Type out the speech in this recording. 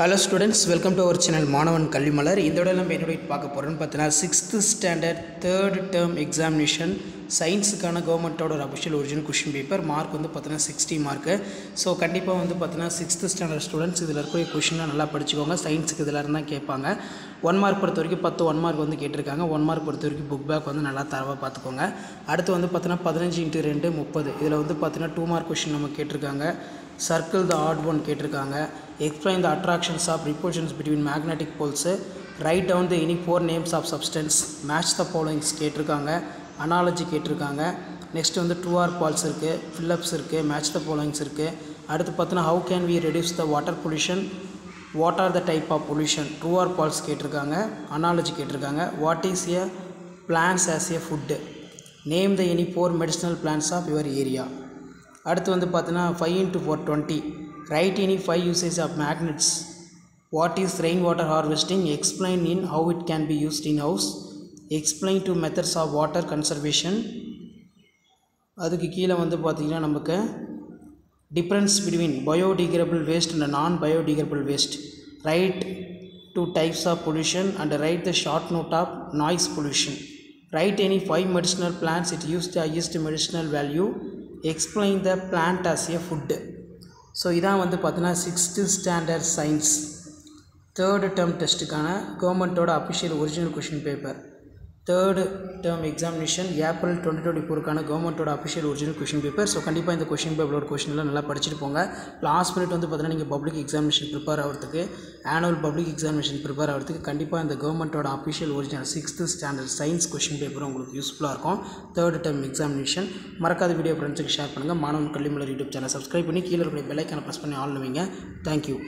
Hello students, welcome to our channel Manavan Kallimalar. In this video, we will talk about 6th standard 3rd term examination science government official original question paper mark 60 mark. So kandipa 6th standard students idhula irukku question nalla padichukonga science ku idhula irundha kepanga 1 mark பொறுத்த வரைக்கும் 10 1 mark வந்து கேட்டிருக்காங்க 1 mark பொறுத்த வரைக்கும் book back வந்து நல்லா தரவா பாத்துக்கோங்க. அடுத்து வந்து 15 * 2 30 இதுல வந்து 2 mark question நம்ம கேட்டிருக்காங்க. Circle the odd one கேட்டிருக்காங்க. Explain the attractions of repulsions between magnetic poles. Write down the any 4 names of substance. Match the following கேட்டிருக்காங்க. Analogy கேட்டிருக்காங்க. Next வந்து true or false இருக்கு, fill ups இருக்கு, match the followings இருக்கு. அடுத்து பார்த்தீங்கன்னா how can we reduce the water pollution? What are the type of pollution? True or false கேட்டிருக்காங்க. Analogy கேட்டிருக்காங்க. What is a plants as a food? Name the any 4 medicinal plants of your area. அடுத்து வந்து பார்த்தீங்கன்னா 5 * 4 20. Write any 5 uses of magnets. What is rainwater harvesting? Explain in how it can be used in house. Explain 2 methods of water conservation. அதுக்கு கீழே வந்து பார்த்தீங்கன்னா நமக்கு difference between biodegradable waste and non-biodegradable waste. Write 2 types of pollution and write the short note of noise pollution. Write any 5 medicinal plants it used the highest medicinal value. Explain the plant as a food. So இதான் வந்து பார்த்தீங்கன்னா 6th standard science 3rd term டெஸ்ட்டுக்கான கவர்மெண்ட்டோட official original question paper 3rd term examination April 2024க்கான கவர்மெண்ட்டோட official original question paper. So கண்டிப்பாக இந்த question பேப்பரோட கொஷின்லாம் நல்லா படிச்சுட்டு போங்க. லாஸ்ட் மினிட் வந்து பார்த்தீங்கன்னா நீங்கள் பப்ளிக் எக்ஸாமினேஷன் ப்ரிப்பேர் ஆகிறதுக்கு ஆனுவல் பப்ளிக் எக்ஸாமினேஷன் ப்ரிப்பேர் ஆகிறதுக்கு கண்டிப்பாக இந்த கவர்மெண்ட்டோட official original 6th standard science question paper உங்களுக்கு யூஸ்ஃபுல்லாக இருக்கும். 3rd term examination மறக்காத வீடியோ ஃப்ரெண்ட்ஸுக்கு ஷேர் பண்ணுங்கள். மாணவன் கல்லிமலர் யூடியூப் சேனல் சப்ஸ்கிரைப் பண்ணி கீழே இருக்கிற பெல் ஐக்கானை ப்ரெஸ் பண்ணி ஆல் வைங்க. தேங்க்யூ.